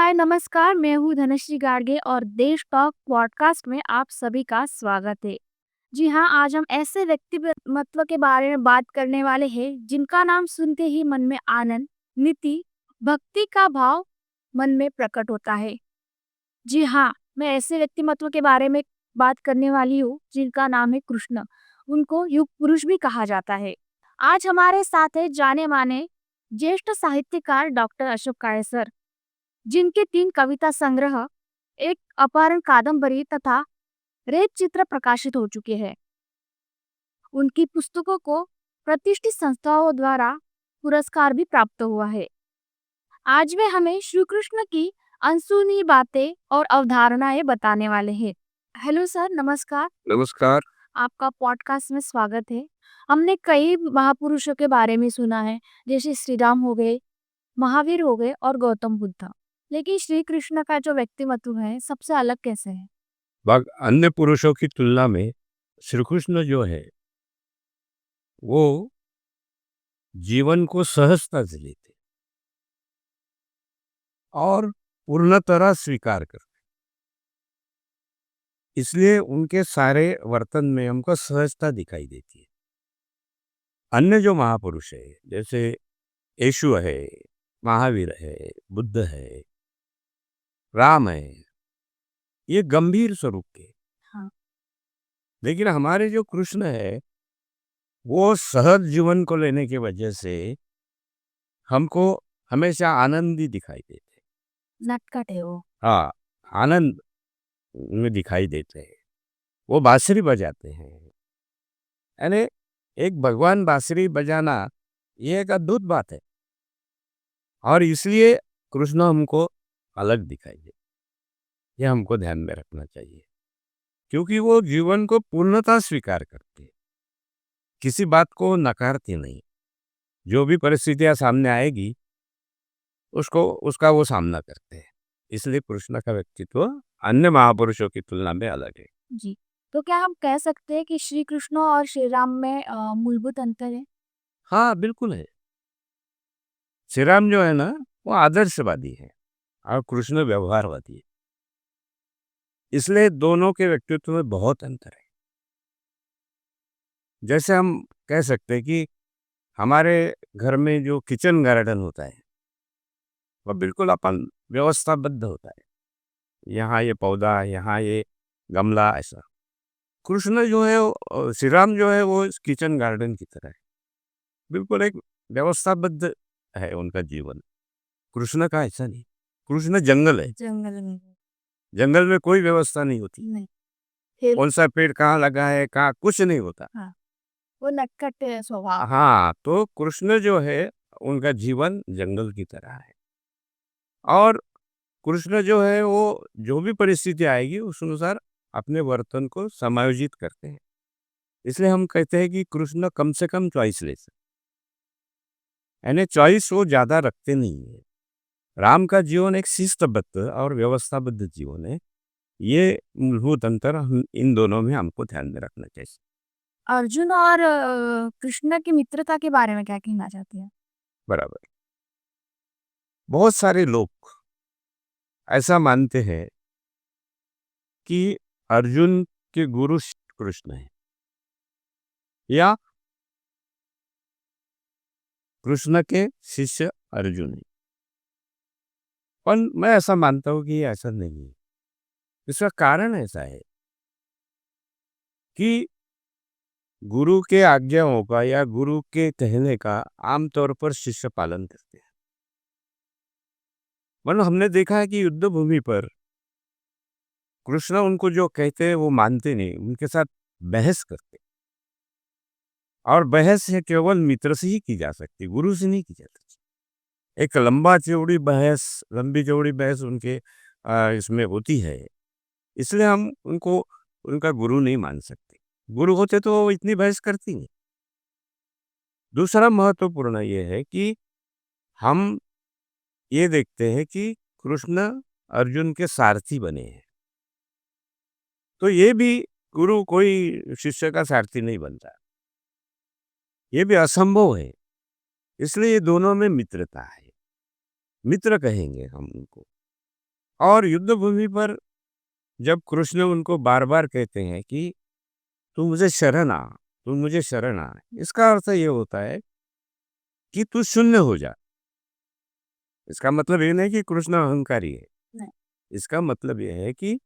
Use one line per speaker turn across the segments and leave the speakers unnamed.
हाय नमस्कार, मैं हूँ धनश्री गाडगे और देश टॉक पॉडकास्ट में आप सभी का स्वागत है। जी हाँ, आज हम ऐसे व्यक्तिमत्व के बारे में बात करने वाले हैं जिनका नाम सुनते ही मन में आनंद, नीति, भक्ति का भाव मन में प्रकट होता है। जी हाँ, मैं ऐसे व्यक्तिमत्व के बारे में बात करने वाली हूँ जिनका नाम है कृष्ण। उनको युग पुरुष भी कहा जाता है। आज हमारे साथ है जाने माने ज्येष्ठ साहित्यकार डॉक्टर अशोक काळे सर, जिनके 3 कविता संग्रह, एक अपहरण कादंबरी तथा रेत चित्र प्रकाशित हो चुके हैं। उनकी पुस्तकों को प्रतिष्ठित संस्थाओं द्वारा पुरस्कार भी प्राप्त हुआ है। आज वे हमें श्री कृष्ण की अनसुनी बातें और अवधारणाएं बताने वाले हैं। हेलो सर, नमस्कार।
नमस्कार।
आपका पॉडकास्ट में स्वागत है। हमने कई महापुरुषों के बारे में सुना है, जैसे श्री राम हो गए, महावीर हो गए और गौतम बुद्ध। लेकिन श्री कृष्ण का जो व्यक्तिमत्व है सबसे अलग कैसे है?
अन्य पुरुषों की तुलना में श्री कृष्ण जो है वो जीवन को सहजता से लेते और पूर्ण तरह स्वीकार करते, इसलिए उनके सारे वर्तन में हमको सहजता दिखाई देती है। अन्य जो महापुरुष है जैसे यीशु है, महावीर है, बुद्ध है, राम है, ये गंभीर स्वरूप के,
हाँ।
लेकिन हमारे जो कृष्ण है वो सहज जीवन को लेने की वजह से हमको हमेशा आनंद ही दिखाई देते हैं।
नटखट है वो।
हाँ, आनंद में दिखाई देते हैं। वो बांसुरी बजाते हैं, यानी एक भगवान बांसुरी बजाना ये एक अद्भुत बात है और इसलिए कृष्ण हमको अलग दिखाई दे, ये हमको ध्यान में रखना चाहिए क्योंकि वो जीवन को पूर्णतः स्वीकार करते हैं, किसी बात को नकारते नहीं। जो भी परिस्थितियां सामने आएगी उसको उसका वो सामना करते हैं, इसलिए कृष्ण का व्यक्तित्व अन्य महापुरुषों की तुलना में अलग है।
जी। तो क्या हम कह सकते हैं कि श्री कृष्ण और श्री राम में मूलभूत अंतर है?
हाँ, बिल्कुल है। श्री राम जो है ना वो आदर्शवादी है और कृष्ण व्यवहारवादी है, इसलिए दोनों के व्यक्तित्व में बहुत अंतर है। जैसे हम कह सकते हैं कि हमारे घर में जो किचन गार्डन होता है वह बिल्कुल अपन व्यवस्थाबद्ध होता है, यहाँ ये पौधा, यहाँ ये गमला, ऐसा। कृष्ण जो है श्री राम जो है वो किचन गार्डन की तरह है, बिल्कुल एक व्यवस्थाबद्ध है उनका जीवन। कृष्ण का ऐसा नहीं, कृष्ण जंगल है,
जंगल में।
जंगल में कोई व्यवस्था नहीं होती,
नहीं। फिर
कौन सा पेड़ कहाँ लगा है, कहाँ कुछ नहीं होता।
हाँ, वो नटखट स्वभाव।
हाँ, तो कृष्ण जो है उनका जीवन जंगल की तरह है और कृष्ण जो है वो जो भी परिस्थिति आएगी उस अनुसार अपने वर्तन को समायोजित करते हैं, इसलिए हम कहते हैं कि कृष्ण कम से कम चॉइस ले सकते, यानी चॉइस वो ज्यादा रखते नहीं है। राम का जीवन एक शिस्तबद्ध और व्यवस्थाबद्ध जीवन है, ये मूलभूत अंतर हम इन दोनों में हमको ध्यान में रखना चाहिए।
अर्जुन और कृष्ण की मित्रता के बारे में क्या कहना चाहते हैं?
बराबर। बहुत सारे लोग ऐसा मानते हैं कि अर्जुन के गुरु श्री कृष्ण है या कृष्ण के शिष्य अर्जुन है, पर मैं ऐसा मानता हूँ कि ये ऐसा नहीं है। इसका कारण ऐसा है कि गुरु के आज्ञाओं का या गुरु के कहने का आमतौर पर शिष्य पालन करते हैं, वरना हमने देखा है कि युद्ध भूमि पर कृष्ण उनको जो कहते हैं वो मानते नहीं, उनके साथ बहस करते, और बहस है केवल मित्र से ही की जा सकती, गुरु से नहीं की जा सकती। एक लंबी चौड़ी बहस उनके इसमें होती है, इसलिए हम उनको उनका गुरु नहीं मान सकते। गुरु होते तो वो इतनी बहस करती नहीं। दूसरा महत्वपूर्ण ये है कि हम ये देखते हैं कि कृष्ण अर्जुन के सारथी बने हैं, तो ये भी गुरु कोई शिष्य का सारथी नहीं बनता, ये भी असंभव है। इसलिए ये दोनों में मित्रता है, मित्र कहेंगे हम उनको। और युद्ध भूमि पर जब कृष्ण उनको बार-बार कहते हैं कि तू मुझे शरण आ, तू मुझे शरण आ। इसका अर्थ ये होता है कि तू शून्य हो जा। इसका मतलब ये नहीं कि कृष्ण अहंकारी है।
नहीं।
इसका मतलब ये है कि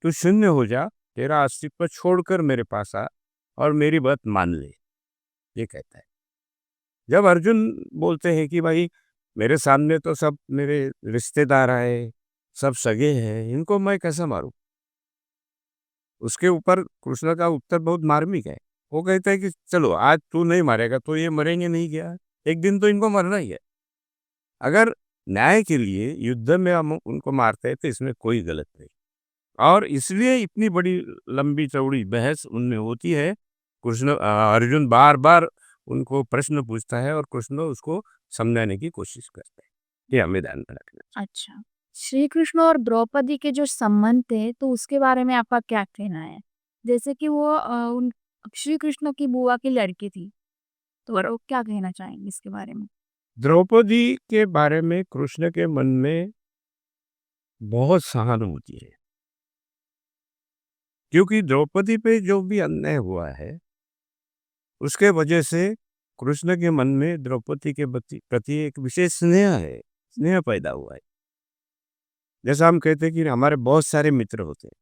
तू शून्य हो जा, तेरा अस्तित्व छोड़कर मेरे पास आ और मेरी बात मान ले, ये कहता है। जब अर्जुन बोलते हैं कि भाई मेरे सामने तो सब मेरे रिश्तेदार आए, सब सगे हैं, इनको मैं कैसे मारूं? उसके ऊपर कृष्ण का उत्तर बहुत मार्मिक है। वो कहता है कि चलो आज तू नहीं मारेगा तो ये मरेंगे नहीं क्या? एक दिन तो इनको मरना ही है। अगर न्याय के लिए युद्ध में हम उनको मारते हैं तो इसमें कोई गलत नहीं। और इसलिए इतनी बड़ी लंबी चौड़ी बहस उनमें होती है। अर्जुन बार-बार उनको प्रश्न पूछता है और कृष्ण उसको समझाने की कोशिश करते हैं। ये हमें ध्यान में रखना चाहिए।
अच्छा। श्री कृष्ण और द्रौपदी के जो संबंध थे, तो उसके बारे में आपका क्या कहना है? जैसे कि वो उन श्री कृष्ण की बुआ की लड़की थी, तो और वो क्या कहना चाहेंगे इसके बारे में?
द्रौपदी के बारे में कृष्ण के मन में बहुत सहानुभूति है, क्योंकि द्रौपदी पे जो भी अन्याय हुआ है, उसके वजह से कृष्ण के मन में द्रौपदी के प्रति एक विशेष स्नेह है, स्नेह पैदा हुआ है। जैसा हम कहते हैं कि हमारे बहुत सारे मित्र होते हैं,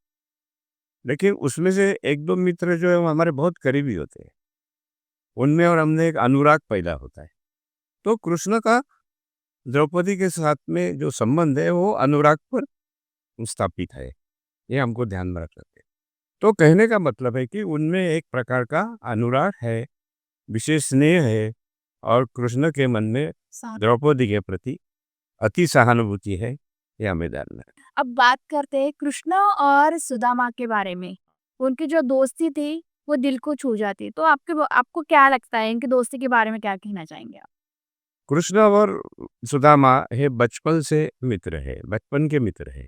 लेकिन उसमें से 1-2 मित्र जो है वो हमारे बहुत करीबी होते हैं। उनमें और हमने एक अनुराग पैदा होता है। तो कृष्ण का द्रौपदी के साथ में जो संबंध है वो अनुराग पर स्थापित है। ये हमको ध्यान में रखना चाहिए। तो कहने का मतलब है कि उनमें एक प्रकार का अनुराग है, विशेष स्नेह है और कृष्ण के मन में
सा
द्रौपदी के प्रति अति सहानुभूति है। ये हमें ध्यान में रखना।
अब बात करते हैं कृष्ण और सुदामा के बारे में। उनकी जो दोस्ती थी, वो दिल को छू जाती। तो आपको क्या लगता है इनकी दोस्ती के बारे में क्या कहना चाहेंगे आप?
कृष्ण और सुदामा ये बचपन से मित्र है, बचपन के मित्र है।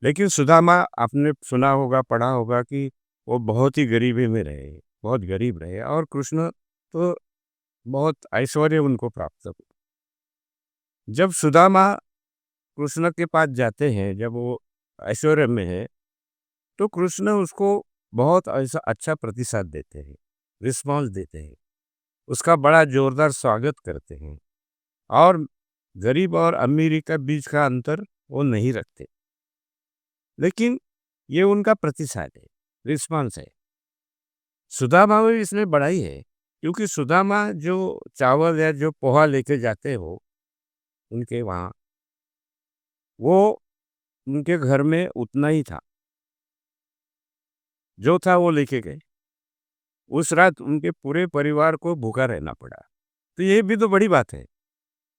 लेकिन सुदामा आपने सुना होगा, पढ़ा होगा कि वो बहुत ही गरीबी में रहे, बहुत गरीब रहे और कृष्ण तो बहुत ऐश्वर्य उनको प्राप्त हुआ। जब सुदामा कृष्ण के पास जाते हैं, जब वो ऐश्वर्य में है, तो कृष्ण उसको बहुत ऐसा अच्छा प्रतिसाद देते हैं, रिस्पॉन्स देते हैं, उसका बड़ा जोरदार स्वागत करते हैं और गरीब और अमीरी के बीच का अंतर वो नहीं रखते। लेकिन ये उनका प्रतिसाद है, रिस्पॉन्स है। सुदामा में इसमें बड़ा ही है, क्योंकि सुदामा जो चावल या जो पोहा लेके जाते हो उनके वहाँ, वो उनके घर में उतना ही था, जो था वो लेके गए। उस रात उनके पूरे परिवार को भूखा रहना पड़ा। तो ये भी तो बड़ी बात है।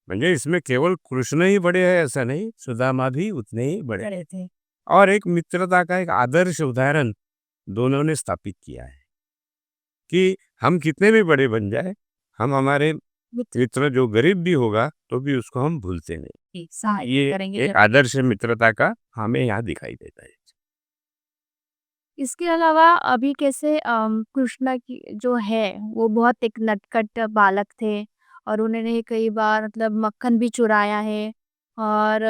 म्हणजे इसमें केवल कृष्ण ही बड़े हैं ऐसा नहीं, सुदामा भी उतने ही बड़े
करे थे।
और एक मित्रता का एक आदर्श उदाहरण दोनों ने स्थापित किया है कि हम कितने भी बड़े बन जाए, हम हमारे
मित्र
मित्र जो गरीब भी होगा तो भी उसको हम भूलते नहीं।
की सहायता
ये
करेंगे
एक
जब
आदर्श मित्रता का हमें यहाँ दिखाई देता है।
इसके अलावा अभी कैसे कृष्णा की जो है वो बहुत एक नटखट बालक थे और उन्होंने कई बार मतलब मक्खन भी चुराया है और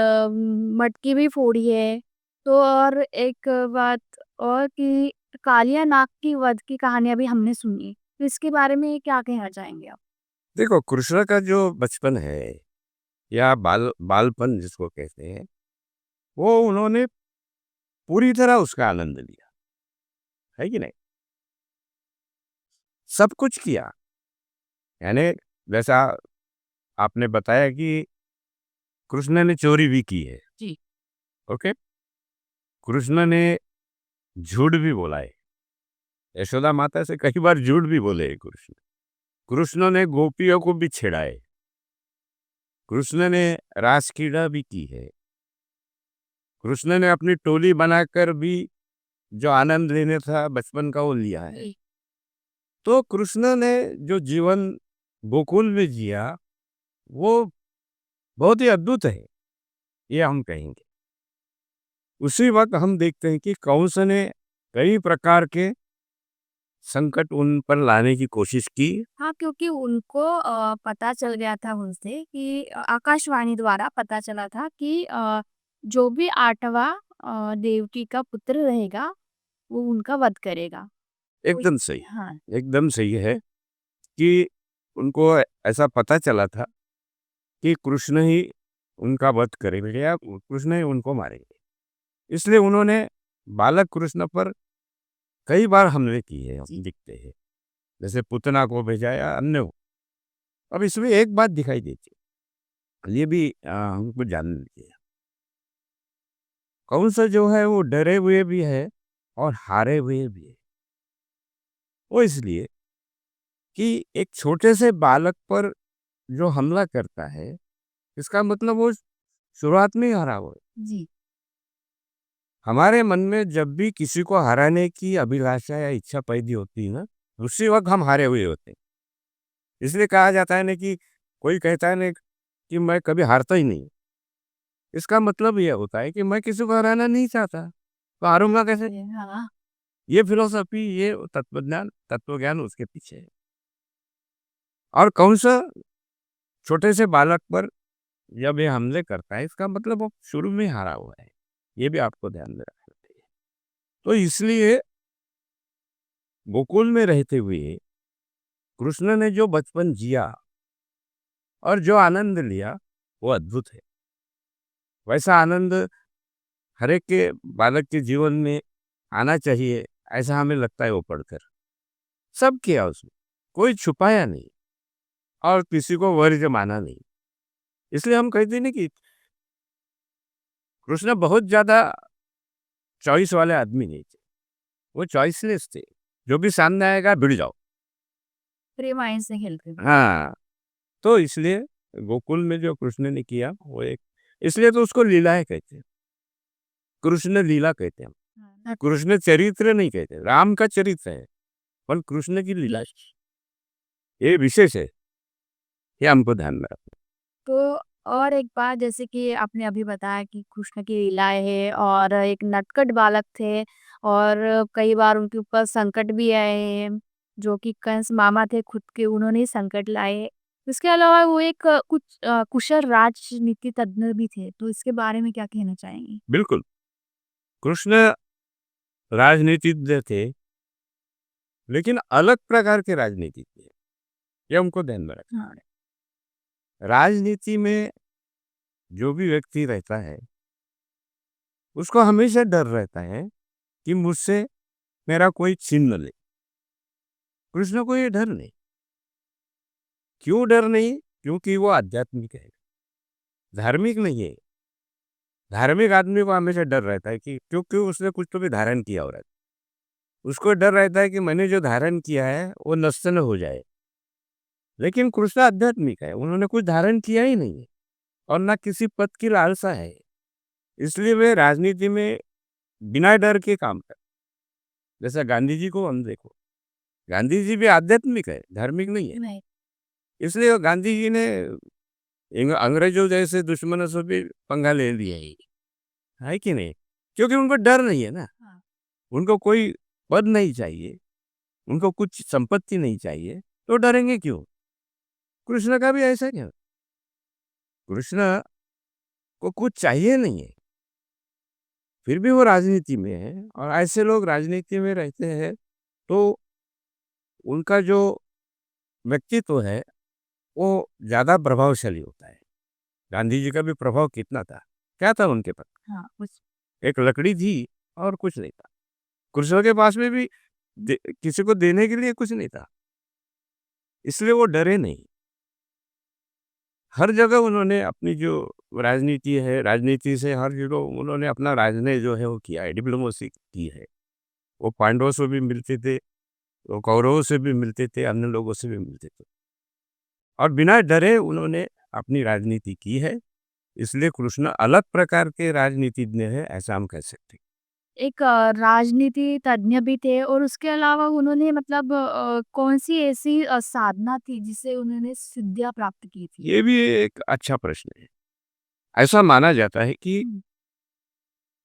मटकी भी फोड़ी है। तो और एक बात और कि कालिया नाग की वध की कहानियाँ भी हमने सुनी। तो इसके बारे में क्या कहना चाहेंगे आप?
देखो कृष्ण का जो बचपन है या बालपन जिसको कहते हैं, वो उन्होंने पूरी तरह उसका आनंद लिया, है कि नहीं? सब कुछ किया। यानी जैसा आपने बताया कि कृष्ण ने चोरी भी की है,
जी।
ओके? कृष्ण ने झूठ भी बोला है। यशोदा माता से कई बार झूठ भी बोले हैं कृष्ण। कृष्ण ने गोपियों को भी छेड़ा है। कृष्ण ने रासक्रीड़ा भी की है। कृष्ण ने अपनी टोली बनाकर भी जो आनंद लेने था बचपन का वो लिया है।
जी।
तो कृष्ण ने जो जीवन गोकुल में जिया, वो बहुत ही अद्भुत है, ये हम कहेंगे। उसी वक़्त हम देखते हैं कि कंस ने कई प्रकार के संकट उन पर लाने की कोशिश की।
हाँ, क्योंकि उनको पता चल गया था उनसे कि आकाशवाणी द्वारा पता चला था कि जो भी 8वां देवकी का पुत्र रहेगा, वो उनका वध करेगा। तो
एकदम सही,
हाँ,
एकदम सही है कि उनको ऐसा पता चला था कि कृष्ण ही उनका वध करेंगे या कृष्ण ही उनको मारेंगे। इसलिए उन्होंने बालक कृष्ण पर कई बार हमले किए, हम दिखते हैं। जैसे पूतना को भेजा या अन्य को। अब इसमें एक बात दिखाई देती है, ये भी हमको जानना चाहिए। कंस जो है वो डरे हुए भी है और हारे हुए भी है। वो इसलिए कि एक छोटे से बालक पर जो हमला करता है, इसका मतलब वो शुरुआत में ही हारा हुआ है।
जी।
हमारे मन में जब भी किसी को हराने की अभिलाषा या इच्छा पैदा होती है ना, उसी वक़्त हम हारे हुए होते हैं। इसलिए कहा जाता है ना कि कोई कहता है ना कि मैं कभी हारता ही नहीं। इसका मतलब ये होता है कि मैं किसी को हराना नहीं चाहता, तो हारूँगा कैसे?
हाँ।
ये फ़िलॉसफ़ी, ये तत्वज्ञान उसके पीछे है। और कंस छोटे से बालक पर जब ये हमले करता है, इसका मतलब वो शुरू में हारा हुआ है। ये भी आपको ध्यान में रखना चाहिए। तो इसलिए गोकुल में रहते हुए कृष्ण ने जो बचपन जिया और जो आनंद लिया, वो अद्भुत है। वैसा आनंद हर एक के बालक के जीवन में आना चाहिए, ऐसा हमें लगता है वो पढ़कर। सब किया उसने, कोई छुपाया नहीं और किसी को वर्ज्य माना नहीं। इसलिए हम कहते हैं ना कि कृष्ण बहुत ज़्यादा चॉइस वाले आदमी नहीं थे, वो चॉइसलेस थे। जो भी सामने आएगा भिड़ जाओ।
प्रेम आयन से खेलते थे।
हाँ, तो इसलिए गोकुल में जो कृष्ण ने किया वो एक, इसलिए तो उसको लीलाएँ कहते हैं। कृष्ण लीला कहते हैं।
हाँ।
कृष्ण चरित्र नहीं कहते, राम का चरित्र है, पर कृष्ण की लीला ये विशेष है, ये हमको ध्यान में रखना।
तो और एक बात जैसे कि आपने अभी बताया कि कृष्ण की लीलाएँ हैं और एक नटखट बालक थे और कई बार उनके ऊपर संकट भी आए हैं, जो कि कंस मामा थे खुद के उन्होंने ही संकट लाए। इसके अलावा वो एक कुशल राजनीति तज्ञ भी थे, तो इसके बारे में क्या कहना चाहेंगी?
बिल्कुल, कृष्ण राजनीतिज्ञ थे, लेकिन अलग प्रकार के राजनीतिज्ञ थे, ये हमको ध्यान में रखना
हाँ।
है। राजनीति में जो भी व्यक्ति रहता है, उसको हमेशा डर रहता है कि मुझसे मेरा कोई छीन न ले। कृष्ण को ये डर नहीं। क्यों डर नहीं? क्योंकि वो आध्यात्मिक है, धार्मिक नहीं है। धार्मिक आदमी को हमेशा डर रहता है कि क्योंकि उसने कुछ तो भी धारण किया हो रहा है। उसको डर रहता है कि मैंने जो धारण किया है, वो नष्ट न हो जाए। लेकिन कृष्ण आध्यात्मिक है, उन्होंने कुछ धारण किया ही नहीं है और ना किसी पद की लालसा है। इसलिए वे राजनीति में बिना डर के काम करते। जैसे गांधी जी को हम देखो, गांधी जी भी आध्यात्मिक है, धार्मिक नहीं है।
नहीं।
इसलिए गांधी जी ने अंग्रेजों जैसे दुश्मनों से भी पंगा ले लिया है कि नहीं? क्योंकि उनको डर नहीं है ना,
हाँ।
उनको कोई पद नहीं चाहिए, उनको कुछ संपत्ति नहीं चाहिए, तो डरेंगे क्यों? कृष्ण का भी ऐसा क्या? कृष्ण को कुछ चाहिए नहीं है, फिर भी वो राजनीति में है और ऐसे लोग राजनीति में रहते हैं, तो उनका जो व्यक्तित्व है, वो ज़्यादा प्रभावशाली होता है। गांधी जी का भी प्रभाव कितना था? क्या था उनके पास?
हाँ, कुछ
एक लकड़ी थी और कुछ नहीं था। कृष्ण के पास में भी किसी को देने के लिए कुछ नहीं था, इसलिए वो डरे नहीं। हर जगह उन्होंने अपनी जो राजनीति है, राजनीति से हर जगह उन्होंने अपना राजनय जो है वो किया है, डिप्लोमेसी की है। वो पांडवों से भी मिलते थे, वो कौरवों से भी मिलते थे, अन्य लोगों से भी मिलते थे और बिना डरे उन्होंने अपनी राजनीति की है। इसलिए कृष्ण अलग प्रकार के राजनीतिज्ञ हैं, ऐसा हम कह सकते हैं।
एक राजनीति तज्ञ भी थे और उसके अलावा उन्होंने मतलब कौन-सी ऐसी साधना थी जिससे उन्होंने सिद्धियाँ प्राप्त की थी?
ये भी एक अच्छा प्रश्न है। ऐसा माना जाता है कि
हुँ।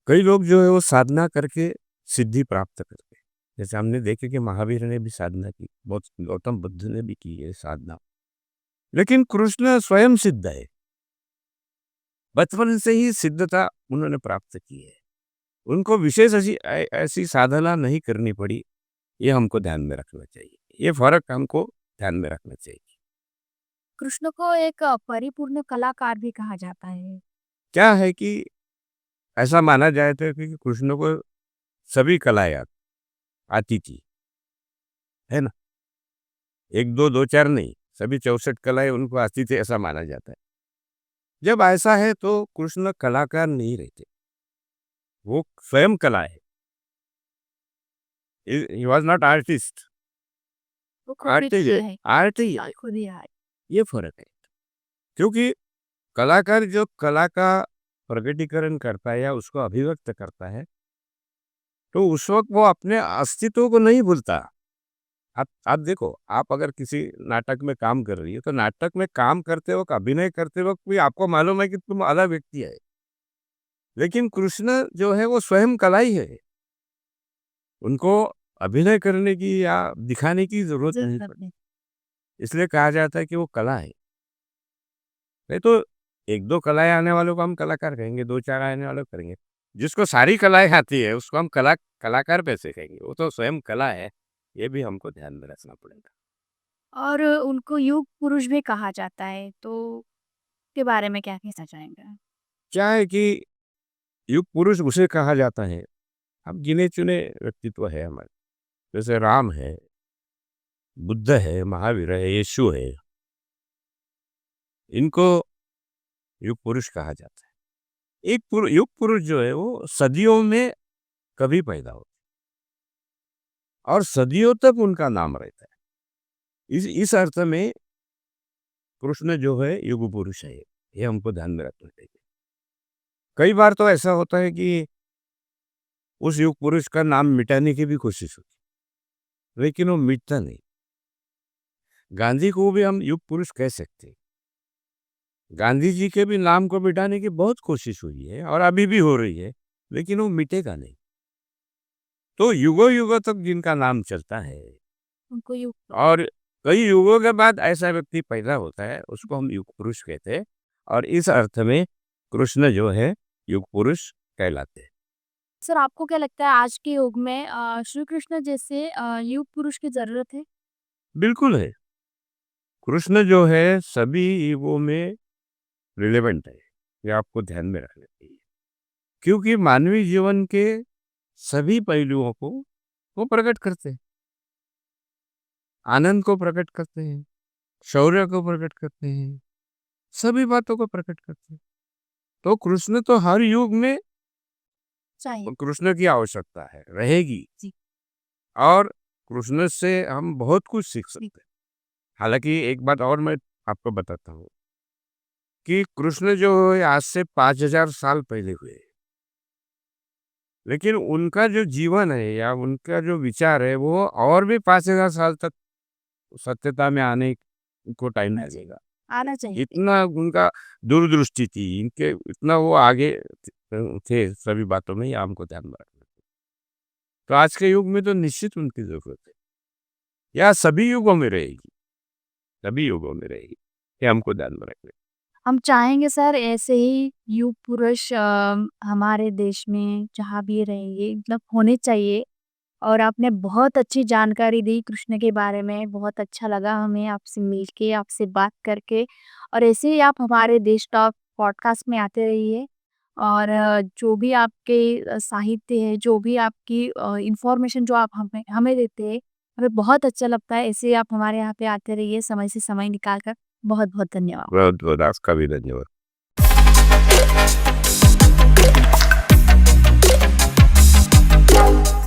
कई लोग जो है वो साधना करके सिद्धि प्राप्त करते हैं। जैसे हमने देखे कि महावीर ने भी साधना की, बहुत गौतम बुद्ध ने भी की है साधना। लेकिन कृष्ण स्वयं सिद्ध है। बचपन से ही सिद्धता उन्होंने प्राप्त की है। उनको विशेष ऐसी साधना नहीं करनी पड़ी, ये हमको ध्यान में रखना चाहिए। ये फ़र्क हमको ध्यान में रखना चाहिए।
कृष्ण को एक परिपूर्ण कलाकार भी कहा जाता है।
क्या है कि ऐसा माना जाए था कि कृष्ण को सभी कलाएँ आती थी, है ना? 1, 2, 2, 4 नहीं, सभी 64 कलाएँ उनको आती थी ऐसा माना जाता है। जब ऐसा है तो कृष्ण कलाकार नहीं रहते, वो स्वयं कला है। ही वाज़ नॉट आर्टिस्ट,
वो खुद
आर्टिस्ट
ही है।
आर्ट ही है,
खुद ही है।
ये फ़र्क है। क्योंकि कलाकार जो कला का प्रकटीकरण करता है या उसको अभिव्यक्त करता है, तो उस वक़्त वो अपने अस्तित्व को नहीं भूलता। आप देखो, आप अगर किसी नाटक में काम कर रही हो, तो नाटक में काम करते वक़्त, अभिनय करते वक़्त भी आपको मालूम है कि तुम आधा व्यक्ति है। लेकिन कृष्ण जो है वो स्वयं कला ही है। उनको अभिनय करने की या दिखाने की ज़रूरत नहीं
ज़रूरत
पड़ती।
नहीं।
इसलिए कहा जाता है कि वो कला है। नहीं तो 1-2 कलाएँ आने वालों को हम कलाकार कहेंगे, 2-4 आने वालों को करेंगे। जिसको सारी कलाएँ आती है, उसको हम कलाकार कैसे कहेंगे? वो तो स्वयं कला है। ये भी हमको ध्यान में रखना पड़ेगा।
और उनको युग पुरुष भी कहा जाता है, तो उसके बारे में क्या कहना चाहेंगे?
क्या है कि युग पुरुष उसे कहा जाता है, अब गिने-चुने व्यक्तित्व है हमारे, जैसे राम है, बुद्ध है, महावीर है, यीशु है, इनको युग पुरुष कहा जाता है। युग पुरुष जो है वो सदियों में कभी पैदा होते और सदियों तक उनका नाम रहता है। इस अर्थ में कृष्ण जो है युग पुरुष है, ये हमको ध्यान में रखना चाहिए। कई बार तो ऐसा होता है कि उस युग पुरुष का नाम मिटाने की भी कोशिश होती है, लेकिन वो मिटता नहीं। गांधी को भी हम युग पुरुष कह सकते हैं। गांधी जी के भी नाम को मिटाने की बहुत कोशिश हुई है और अभी भी हो रही है, लेकिन वो मिटेगा नहीं। तो युगों-युगों तक जिनका नाम चलता है
उनको युग
और कई युगों के बाद ऐसा व्यक्ति पैदा होता है, उसको हम युग पुरुष कहते हैं और इस अर्थ में कृष्ण जो है युग पुरुष कहलाते हैं।
सर, आपको क्या लगता है आज के युग में श्री कृष्ण जैसे युग पुरुष की ज़रूरत है?
बिल्कुल है। कृष्ण जो है सभी युगों में रिलेवेंट है। ये आपको ध्यान में रखना चाहिए। क्योंकि मानवीय जीवन के सभी पहलुओं को वो प्रकट करते हैं। आनंद को प्रकट करते हैं, शौर्य को प्रकट करते हैं, सभी बातों को प्रकट करते हैं। तो कृष्ण तो हर युग में
चाहिए।
कृष्ण की आवश्यकता है, रहेगी
जी।
और कृष्ण से हम बहुत कुछ सीख सकते हैं। हालाँकि एक बात और मैं आपको बताता हूँ कि कृष्ण जो है आज से 5000 साल पहले हुए। लेकिन उनका जो जीवन है या उनका जो विचार है वो और भी 5000 साल तक सत्यता में आने को टाइम लगेगा।
आना चाहिए।
इतना उनका दूरदृष्टि थी, इनके इतना वो आगे थे सभी बातों में, ये हमको ध्यान में रखना। तो आज के युग में तो निश्चित उनकी ज़रूरत है। या सभी युगों में रहेगी, सभी युगों में रहेगी। ये हमको ध्यान में रखना है।
हम चाहेंगे सर ऐसे ही युग पुरुष हमारे देश में जहाँ भी रहेंगे मतलब होने चाहिए। और आपने बहुत अच्छी जानकारी दी कृष्ण के बारे में, बहुत अच्छा लगा हमें आपसे मिलके, आपसे बात करके। और ऐसे ही आप हमारे देश टॉक पॉडकास्ट में आते रहिए। और जो भी आपके साहित्य है, जो भी आपकी इन्फॉर्मेशन जो आप हमें हमें देते हैं, हमें बहुत अच्छा लगता है। ऐसे ही आप हमारे यहाँ पे आते रहिए समय से समय निकाल कर। बहुत-बहुत धन्यवाद।
बहुत-बहुत आपका भी धन्यवाद।